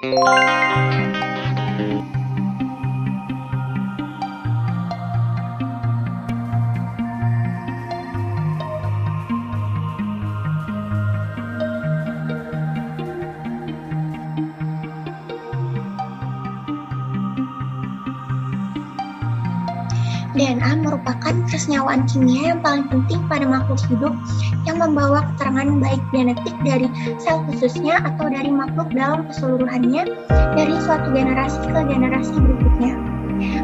DNA merupakan kesenyawaan kimia yang paling penting pada makhluk hidup yang membawa keterangan baik genetik dari sel khususnya atau dari makhluk dalam keseluruhannya dari suatu generasi ke generasi berikutnya.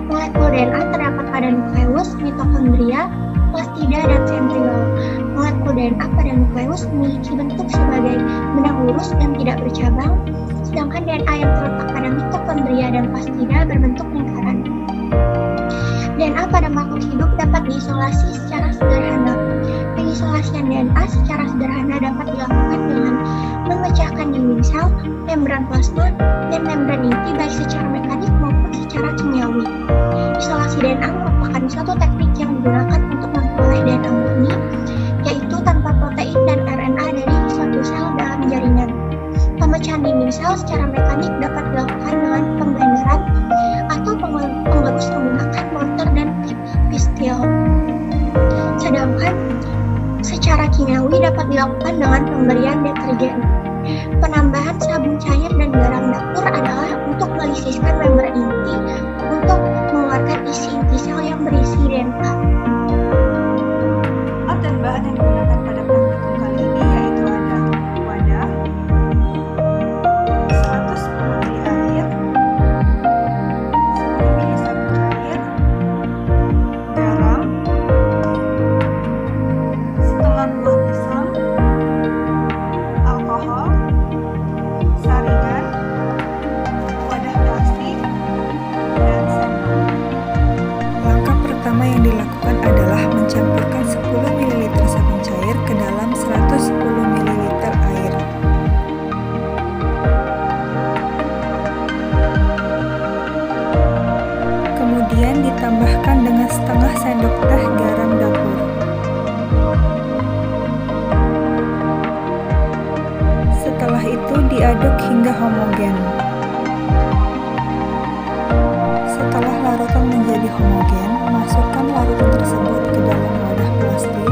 Molekul DNA terdapat pada nukleus, mitokondria, plastida, dan sentriol. Molekul DNA pada nukleus memiliki bentuk sebagai benang lurus dan tidak bercabang, sedangkan DNA yang terletak pada mitokondria dan plastida berbentuk lingkaran. DNA pada makhluk hidup dapat diisolasi secara sederhana. Pengisolasian DNA secara sederhana dapat dilakukan dengan memecahkan dinding sel, membran plasma, dan membran inti baik secara mekanik maupun secara kimiawi. Isolasi DNA merupakan suatu teknik yang digunakan untuk memperoleh DNA murni, yaitu tanpa protein dan RNA dari suatu sel dalam jaringan. Pemecahan dinding sel secara mekanik dapat dilakukan dengan pemblenderan atau pengerus menggunakan mortar dan pistil. Sedangkan secara kimiawi dapat dilakukan dengan pemberian deterjen. Penambahan sabun cair dan garam dapur adalah untuk melisiskan membran inti untuk mengeluarkan isi inti sel yang berisi DNA. Alat dan bahan yang digunakan pada praktikum kali ini yaitu ada wadah, 110 ml air, 10 ml sabun cair, garam, setengah buah pisang, alkohol, saringan, wadah plastik, dan sendok. Langkah pertama yang dilakukan adalah mencampurkan 10 ml sabun cair ke dalam 110 ml air. Kemudian ditambahkan dengan setengah sendok teh garam dapur. Setelah itu diaduk hingga homogen. Setelah larutan menjadi homogen, masukkan larutan tersebut ke dalam wadah plastik.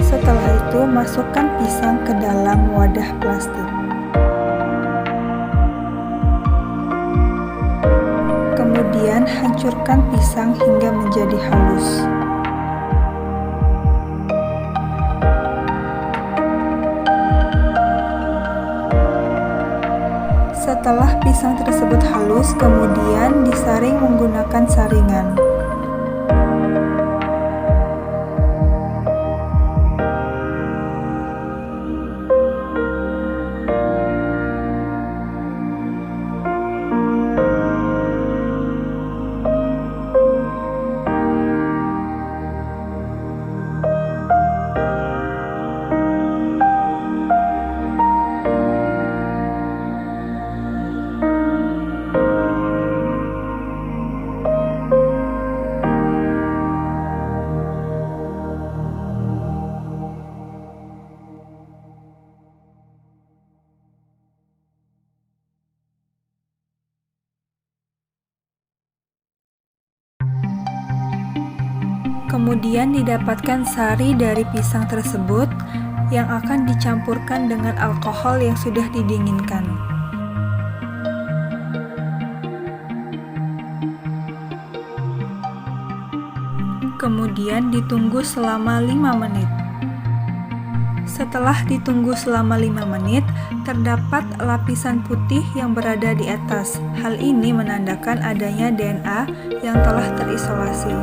Setelah itu, masukkan pisang ke dalam wadah plastik. Kemudian hancurkan pisang hingga menjadi halus. Setelah pisang tersebut halus, kemudian disaring menggunakan saringan. Kemudian didapatkan sari dari pisang tersebut yang akan dicampurkan dengan alkohol yang sudah didinginkan. Kemudian ditunggu selama 5 menit. Setelah ditunggu selama 5 menit, terdapat lapisan putih yang berada di atas. Hal ini menandakan adanya DNA yang telah terisolasi.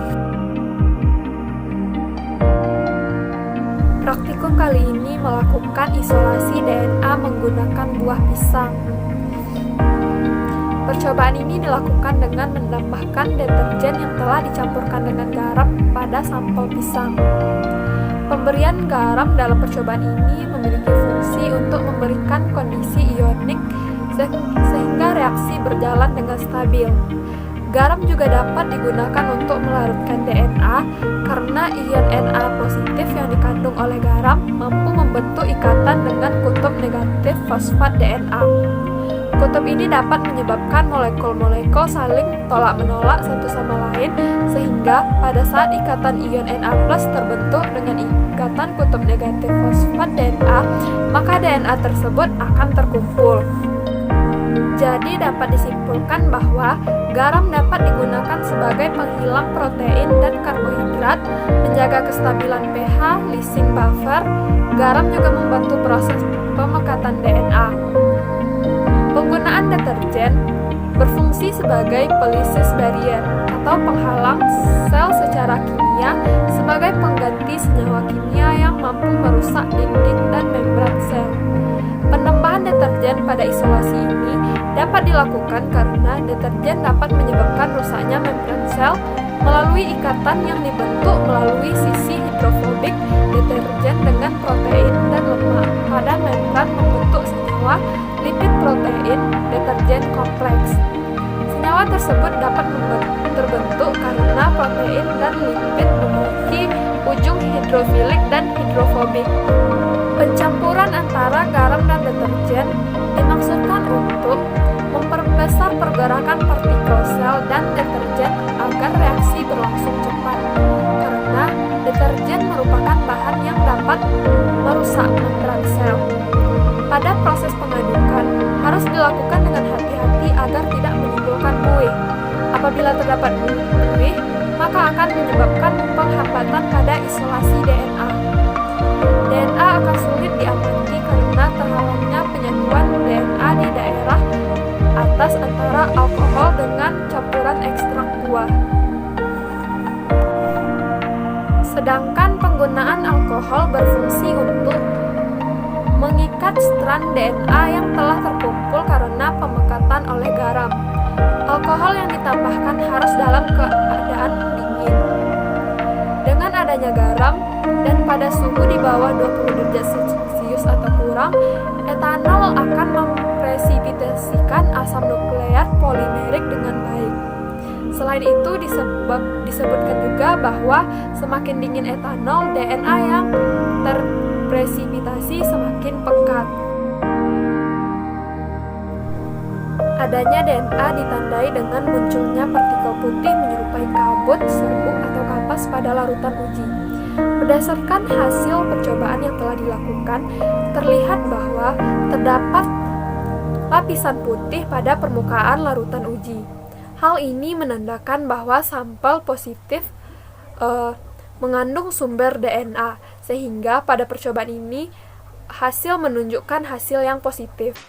Praktikum kali ini melakukan isolasi DNA menggunakan buah pisang. Percobaan ini dilakukan dengan menambahkan deterjen yang telah dicampurkan dengan garam pada sampel pisang. Pemberian garam dalam percobaan ini memiliki fungsi untuk memberikan kondisi ionik sehingga reaksi berjalan dengan stabil. Garam juga dapat digunakan untuk melarutkan DNA karena ion Na positif yang dikandung oleh garam mampu membentuk ikatan dengan kutub negatif fosfat DNA. Kutub ini dapat menyebabkan molekul-molekul saling tolak-menolak satu sama lain, sehingga pada saat ikatan ion Na+ terbentuk dengan ikatan kutub negatif fosfat DNA, maka DNA tersebut akan terkumpul. Jadi dapat disimpulkan bahwa garam dapat digunakan sebagai penghilang protein dan karbohidrat, menjaga kestabilan pH, lysing buffer. Garam juga membantu proses pemekatan DNA. Penggunaan deterjen berfungsi sebagai polysis barrier atau penghalang sel secara kimia sebagai pengganti senyawa kimia yang mampu merusak dinding dan membran sel. Penambahan deterjen pada isolasi ini dapat dilakukan karena deterjen dapat menyebabkan rusaknya membran sel melalui ikatan yang dibentuk melalui sisi hidrofobik deterjen dengan protein dan lemak pada membran membentuk senyawa lipid protein deterjen kompleks. Senyawa tersebut dapat terbentuk karena protein dan lipid memiliki ujung hidrofilik dan hidrofobik. Pencampuran antara garam dan deterjen dimaksudkan untuk memperbesar pergerakan partikel sel dan deterjen agar reaksi berlangsung cepat, karena deterjen merupakan bahan yang dapat merusak membran sel. Pada proses pengadukan harus dilakukan dengan hati-hati agar tidak menimbulkan buih. Apabila terdapat buih, maka akan menyebabkan penghambatan pada isolasi DNA. DNA akan sulit diamati karena terhalangnya penyatuan DNA di daerah atas antara alkohol dengan campuran ekstrak buah. Sedangkan penggunaan alkohol berfungsi untuk mengikat strand DNA yang telah terkumpul karena pemekatan oleh garam. Alkohol yang ditambahkan harus dalam keadaan dingin. Dengan adanya garam dan pada suhu di bawah 20 derajat Celcius atau kurang, etanol akan mempresipitasikan asam nukleat polimerik dengan baik. Selain itu disebutkan juga bahwa semakin dingin etanol, DNA yang terpresipitasi semakin pekat. Adanya DNA ditandai dengan munculnya partikel putih menyerupai kabut, serbuk, atau kapas pada larutan uji. Berdasarkan hasil percobaan yang telah dilakukan, terlihat bahwa terdapat lapisan putih pada permukaan larutan uji. Hal ini menandakan bahwa sampel positif mengandung sumber DNA, sehingga pada percobaan ini hasil menunjukkan hasil yang positif.